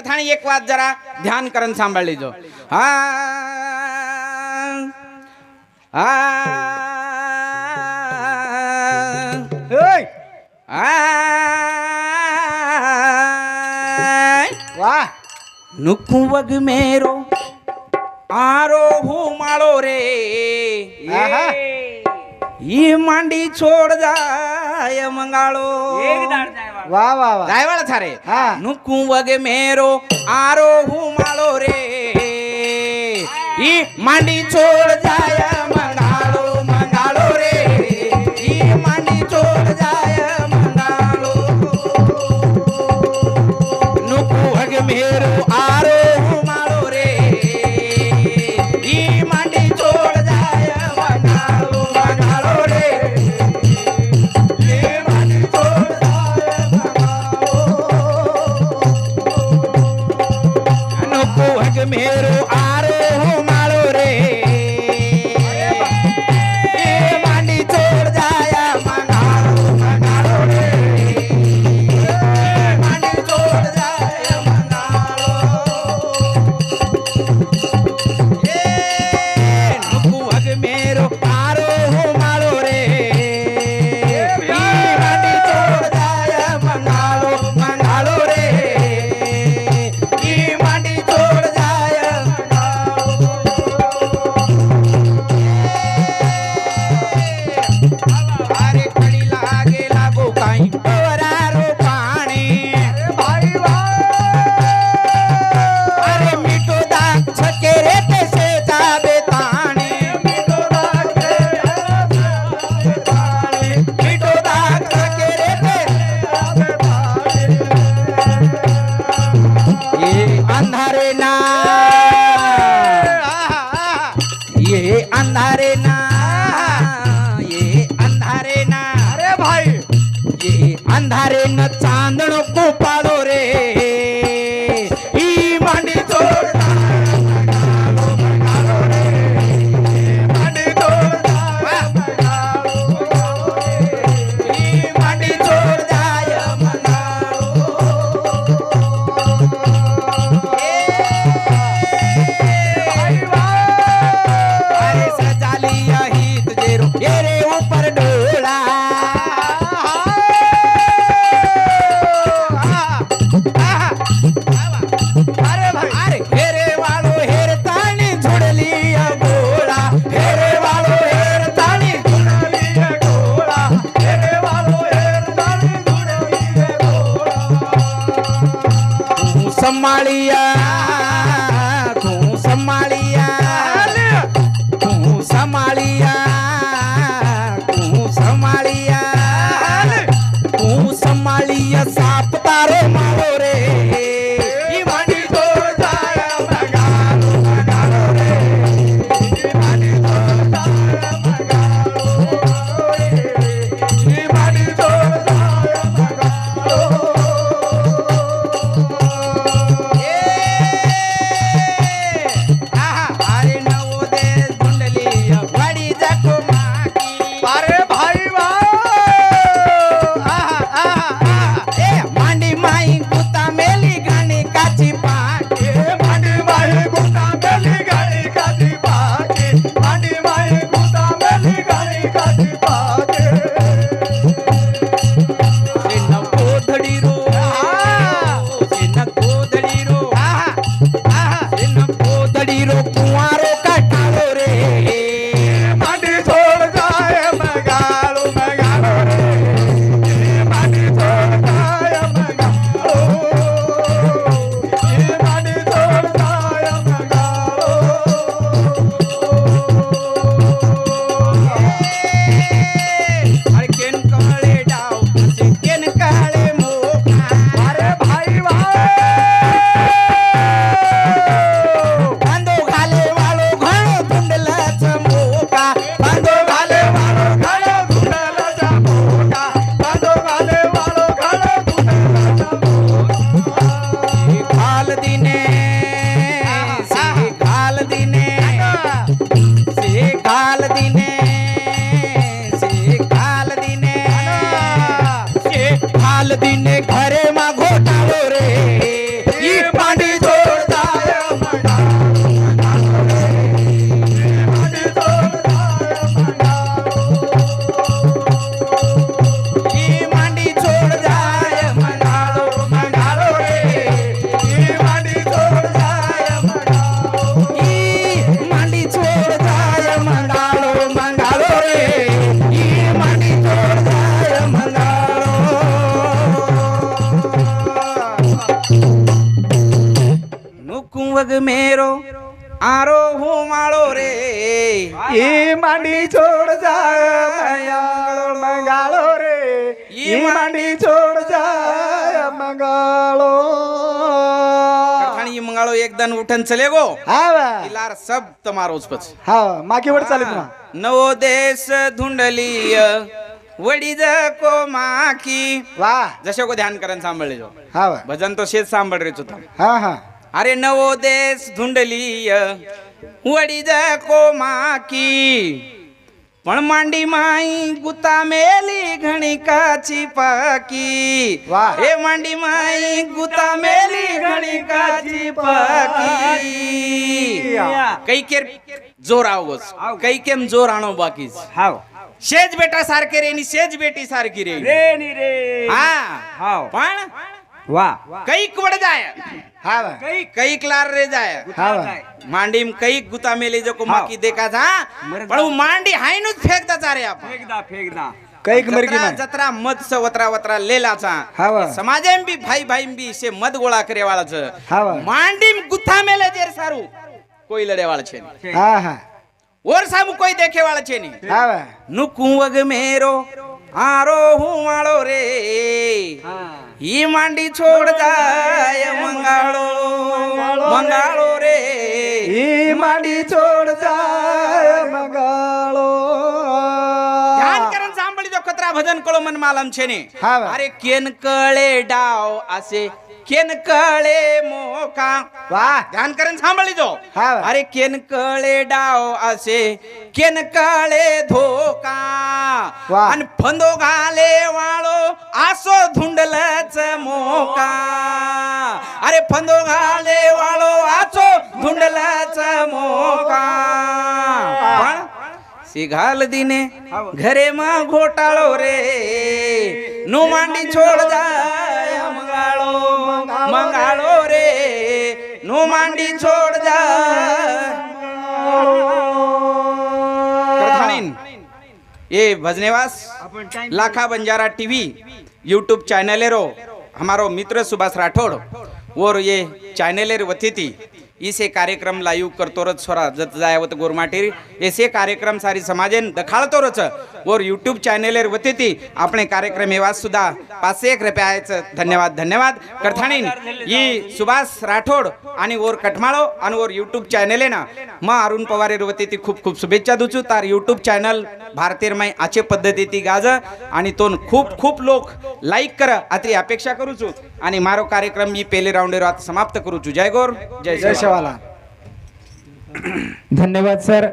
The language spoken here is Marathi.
थाणी एक बात जरा ध्यान करन सांभाळ लीजो। वाह नुकू वग मेरो आरो माळो रे आहा। ही मांडी छोड़ जाय मंगाळो वाह वाह वाह जायवाळा थारे हा। नुकू वग मेरो आरो माळो रे ही मांडी छोड़ जाय मंगाळो मंगाळो रे ही मांडी छोड़ जाय मंगाळो नुकू वग मेरो आरो माळो रे ही मांडी छोड़ जाय मंगाळो मंगाळो रे ही मांडी छोड़ जाय मंगाळो नुकू वग मेरो आरो माळो रे ही मांडी छोड़ जाय मंगाळो मंगाळो रे ही मांडी छोड़ जाय मंगाळो नुकू वग मेरो आरो माळो रे ही मांडी छोड़ जाय मंगाळो मंगाळो रे ही मांडी छोड़ जाय अरे कडी लागे लागो काई वरारो पाणी अरे मिठो दाग छके रे कैसे जाबे ताणी मिठो दाग छके रे कैसे ये अंधारे ना ये अंधारे ना ये अंधारे ना अरे भाई ये अंधारे न चांदणो को पाड़ो रे ही मांडी छोड़ जाय मंगाळो मंगाळो रे मांडी छोड़ जाय मंगाळो ही मांडी छोड़ जाय मंगाळो अरे सजाली यही तुझे रो रे ऊपर डोला अरे भाई अरे हेरे वालो हेर ताणी झुडली गोळा हेरे वालो हेर ताणी झुडली गोळा हेरे वालो हेर ताणी झुडली गोळा तू संभाळिया तू संभाळिया तू संभाळिया तू संभाळिया तू संभाळिया साप तारो मारो रे ही मांडी छोड़ जाय मंगाळो मंगाळो रे ही मांडी छोड़ जाय मंगाळो रे ही मांडी छोड़ जाय मंगाळो अरे नवोदे झुंडली वाडी जाको माकी अरे भाई वाह ए मांडी माई गुता मेली गाणी काची पाके मांडी माही गुटा मेली गाडी काची पाके मांडी माही गुटा मेली गाडी काची पाके सेन कोधडी रो सेन कोधडी रो सेन कोधडी रो कुंवारो काटाळो रे मांडी छोड़ जाए मंगालो मंगालो रे मांडी छोड़ जाए मंगालो मांडी छोड़ जाए मंगालो अरे केन काळे डाव असे केन काळे मोका अरे भाई वाह बांधो घाले वाळो घणो धुंडलाच मोका बांधो घाले वालो घालो धुंडलाचा मोका बांधो घाले वालो घालो धुंडलाचा मोका घाल दिने से घाल दिने से घाल दिने से घाल दिने से घाल दिने घरे मा घोटाळो रे ही मांडी વગ મેરો આરો હું માળો રે એ માંડી છોડ જાય મંગાળો રે એ માંડી છોડ જાય મંગાળો કઠાણી મંગાળો એકદમ ઉઠન ચલે ગો હા ઇલાર સબ તમારો જ પછી હા માગે વડ ચાલે तुम्हा નવો દેશ ધુંડલીય વડી જકો માખી વાહ જશો કો ધ્યાન કરન સાંભળ લેજો હા ભજન તો શેજ સાંભળ રહ્યો છો તમે હા હા અરે નવો દેશ ધુંડલીય વડી જકો માખી પણ માંડી માઈ ગુતા મેલી ઘણી કાચી પાકી વાહ. એ માંડી માઈ ગુતા મેલી ઘણી કાચી પાકી કઈ કેર જોર આવો કઈ કેમ જોર આણો બાકી છે હાવ સેજ બેટા સારકે રે એની સેજ બેટી સારકી રે રે ની રે હા હાવ પણ વાહ કઈક વડ જાય હા કઈક લાર રે જાય હા માંડી કઈક ગુતા મેલી જો માકી દેખા થા પણ હું માંડી હાઈ નું જ ફેંકતા ચારે આપ ફેંકદા કઈક મરકી જતરા માં જતરા મત સ વતરા વતરા લેલા છા હા. સમાજે એમ બી ભાઈ ભાઈ એમ બી સે મત ગોળા કરે વાળા છે હા. માંડી ગુથા મેલે જેર સારું કોઈ લડે વાળા છે નહીં હા હા ઓર સામુ કોઈ દેખે વાળા છે નહીં હા નુકું વગ મેરો આરો હું વાળો રે ઈ માંડી છોડ જાય મંગાળો મંગાળો રે ઈ માંડી છોડ જાય મંગાળો ધ્યાન કરન સાંભળી જો ખતરા ભજન કળો મન માલમ છે ને હા. અરે કેન કળે ડાવ આસે કેન કળે મોકા વાહ ધ્યાન કરન સાંભળી જો હા. અરે કેન કળે ડાવ આસે કેન કળે ધોકા વાહ. અન ફંદો ગાલે વાળો આસો ધુંડલ ચ મોકા અરે ફંદો ગાલે વાળો આસો ધુંડલ ચ મોકા પણ સિઘાલ દીને ઘરે માં ઘોટાળો રે નું માંડી છોડ જાય મંગાળો મંગાળો રે નું માંડી છોડ જાય કરથાણીન ये भजनेवास Lakha Banjara TV YouTube channel रो हमारो मित्र सुभाष राठौड़ और ये चैनल वती थी इसे कार्यक्रम लाईव करतो रच स्वरा जत जायवत गोरमाटेरी ऐसे कार्यक्रम सारी समाजेन दखाळतो रच और यूट्यूब चॅनल वती थी आपणे कार्यक्रम एवा सुद्धा 501 रुपयाचं धन्यवाद धन्यवाद करथाणीन ही सुभाष राठौड़ आणि और कटमाळो आणि और यूट्यूब चॅनल ना मा अरुण पवार वती थी खूप खूप शुभेच्छा दूचू तार यूट्यूब चॅनल भारतीय माई आचे पद्धती गाज आणि तो खूप खूप लोक लाईक कर अत्री अपेक्षा करू छु आणि मारो कार्यक्रम मी पहिले राउंड रात समाप्त करू छु जय गौर जय जय शिवाला धन्यवाद सर